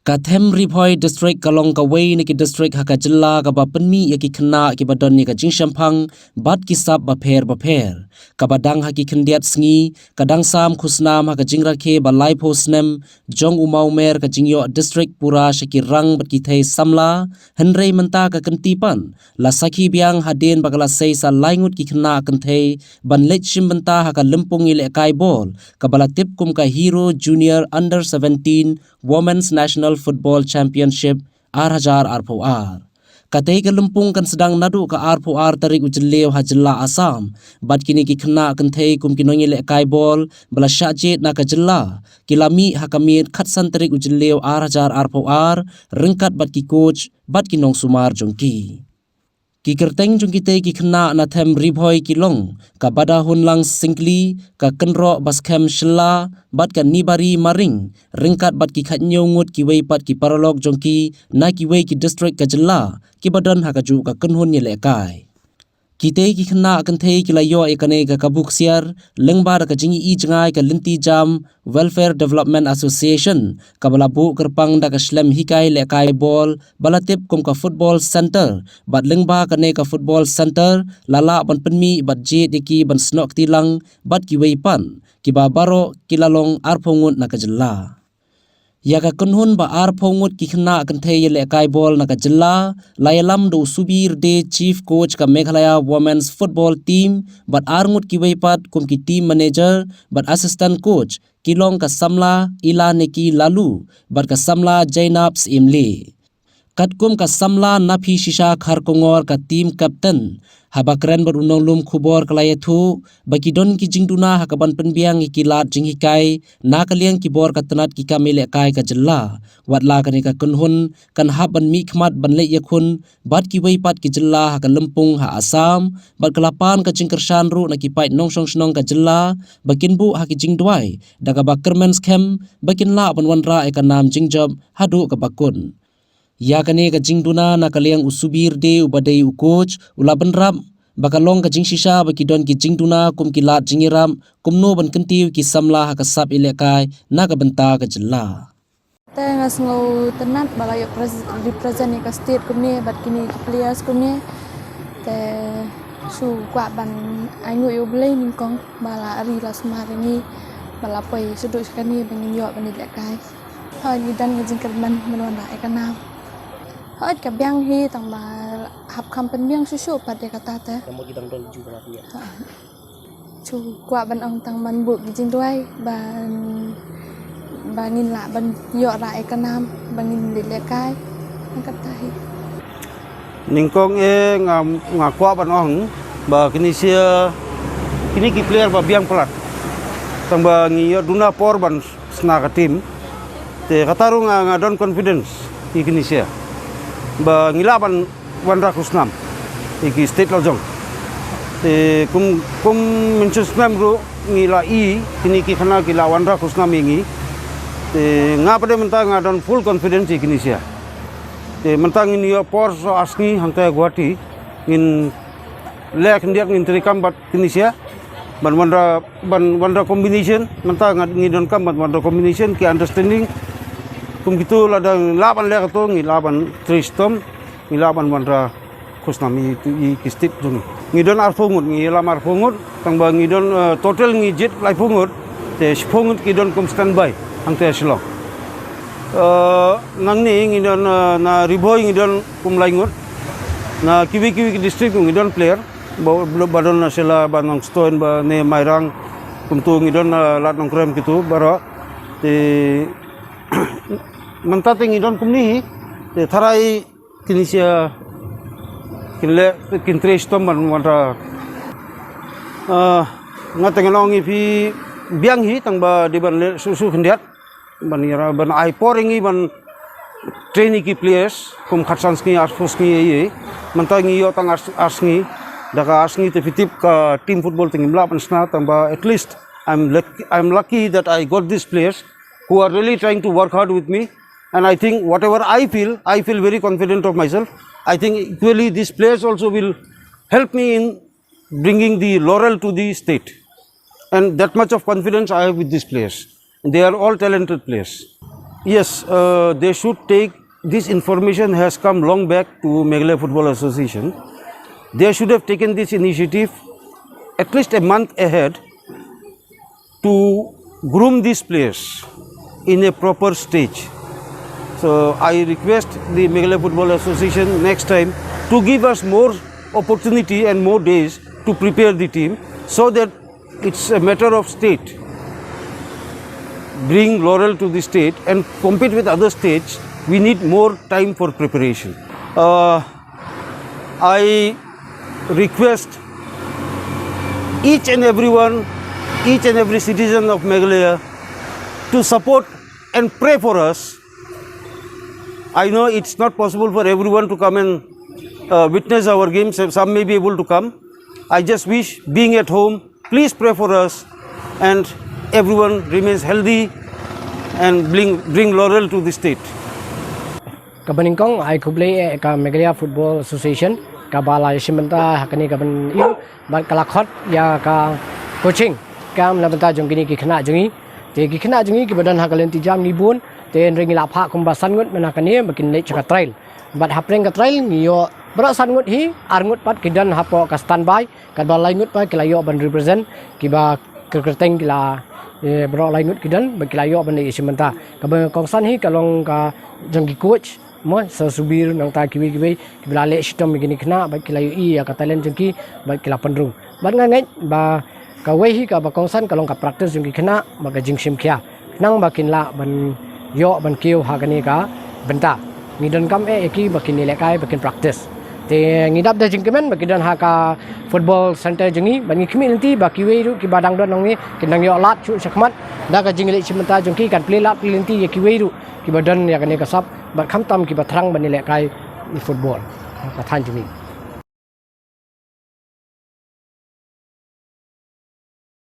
Kathem Riphoy district kalong kawai ni ki district haka jilla ka ba penmi ya ki khna ki badon ni ka jingshampang bat ki sap ba pher ka badang haki khendiat sngi kadang sam khusnam haka jingrakhe ba lai posnem jong umau mer ka jingyo district pura shaki rang bat ki thei samla henrei menta ka kentipan la sakhi biang haden bagala sei sa laingut ki khna kan thei ban lechim menta haka lempung ile kai bol ka bala tip kum ka hero junior under 17 Women's National Football Championship R1000 R4R. Katay ka lumpung kan sedang nadu ka R4R tarik ujelew hajela Assam. Bat kini ki kena kentay kum kinongi le kai bol bala syajit na ka jela. Kilami hakamit khatsan tarik ujelew R1000 R4R rengkat bat ki coach bat kinong sumar jongki. Ki kerteng jung kita ki kena na them Riphoy kilong ka bada hunlang singkli ka kenro baskem shela bat ka nibari maring ringkat bat ki khatnyo ngut ki wei pat ki paralog jongki na ki wei ki district ka jela ki badan hakaju ka kenhun ni lekai kita ki kena akan thei ki layo ekane ka kabuk siar lengbar ka jingi I jangai ka linti jam Welfare Development Association ka balabu kerpang da ka slam hikai lekai bol balatip kum ka football center bat lengba ka ne ka football center lala ban penmi bat je deki ban snok tilang bat ki wei pan ki babaro kilalong arphongut na ka jella ya ka kunhun ba arphongut ki khna kan thei le kai bol na ka jilla layalam do subir de chief coach ka Meghalaya women's football team bat arngut ki wei pat kum ki team manager bat assistant coach kilong ka samla ila neki lalu bat ka samla Jainabs imli katkum ka samla napi shisha kharkongor ka team captain habakren berunong lum khubor kalaya thu bakidon ki jingduna hakaban penbiang ikilat jinghikai na kaliang ki bor katanat ki kamile kai ka jella watla kani ka kunhun kan haban mi khmat banle yakhun bat ki wei pat ki jella haka lempung ha Assam bat kalapan ka jingkersan ru na ki pai nongsong snong ka jella bakinbu ha ki jingdwai daga bakermens kem bakinla banwanra e ka nam jingjob hadu ka bakun ya kane ka jingduna na kaliang usubir de ubadai ukoch ulaban rap bakalong ka jingshisha bakidon ki jingduna kum ki lat jingiram kumno ban kentiu ki samla ha ka sap ilekai na ka benta ka jella ta ngas ngau tenat balayo represent ka state kumne bat kini ki players kumne te su kwa ban angu yo blay ning kong bala ari la smari ni bala pai suduk sekani bangin yo ban ilekai ha ni dan jingkerman menwana ekanam hết cả biang hi tang ba hap company biang susu pada kata ta kamu kita don juga ya chu kwa ban ong tang man bu jing tuai ban ngin la ban yo ra e kanam ban ngin le kai kata hi ningkong e nga kwa ban ong ba kini sia kini ki player ba biang pelat tang ba ngi yo duna por ban sna ka team te kataru nga don confidence kini sia ba ngilaban wanra kusnam iki state lojong te kum menchusnam ru ngila I kini ki khana ki la wanra kusnam ingi te nga pade menta nga don full confidence ikini sia te menta ngin yo por so asni hangta Guwahati in lek ndiak ngin trikam bat kini sia ban wanra combination menta ngi don kam bat wanra combination ki understanding kum gitu ladang laban lek to ngi laban tristom ngi laban wanra kusnami i kistit jung ngi don arfongut ngi lamar fongut tang ba ngi don total ngi jet lai fongut te fongut ki don kum standby ang te silo nang ni ngi don na Riphoy ngi don kum laingut na kiwi district ngi don player ba don na sila banong stoin ba ne mairang kum tu ngi don lat nong krem kitu bara te menta tingi don kumni te tharai kinisia kinle kintres tom man wanta ngatengalong ipi biang hi tang ba di ban susu khendiat ban ira ban ai poringi ban training ki players kum khatsanski arfoski ye menta ngi yo tang asngi daga asngi te fitip ka team football tingi mla pan sna tang ba at least I'm lucky that I got these players who are really trying to work hard with me. And I think whatever I feel very confident of myself. I think equally these players also will help me in bringing the laurel to the state. And that much of confidence I have with these players. They are all talented players. Yes, they should take this information has come long back to Meghalaya Football Association. They should have taken this initiative at least a month ahead to groom these players in a proper stage. So I request the Meghalaya Football Association next time to give us more opportunity and more days to prepare the team, so that it's a matter of state. Bring Laurel to the state and compete with other states. We need more time for preparation. I request each and every citizen of Meghalaya to support and pray for us. I know it's not possible for everyone to come and witness our games. Some may be able to come. I just wish, being at home, please pray for us and everyone remains healthy and bring Laurel to the state. Kabaningkong ay kublay ka Meghalaya Football Association ka balay simenta hakani kaban yung ban kalakot ya ka coaching kam labanta jong gini ki khana jongi te ki khana jongi ki badan hakalen ti jam ni bun te ring la pha kum basan ngut manakani bakin le chaka trail bat hapreng ka trail ngiyo bra san ngut hi ar ngut pat kidan hapo ka standby ka balay ngut pa kilayo ban represent ki ba kerteng kila bro lai ngut kidan bakilayo ban ni simenta ka ba kongsan hi kalong ka jong coach mo sa subir nang ta kiwi kibla le sistem gini kena ba kilayo I ka talent jengki ba kila pendrung ba ngai ba ka wei hi ka ba kongsan kalong ka practice jengki kena ba ka jingsim kya nang ba kinla ban yo ban kiu ha gani ka benta ngidan kam ki ba kin le kai ba kin practice te ngidap da jingkemen ba kidan ha ka football center jengi ban ngi kimi nanti ba kiwi ru ki badang don nang ni kinang yo lat chu sakmat da ka jingile simenta jengki kan play lat play nanti ye kiwi ru ki badan ya gani ka sap bat kham tam ki batrang ban ni le kai ni football ka than jemi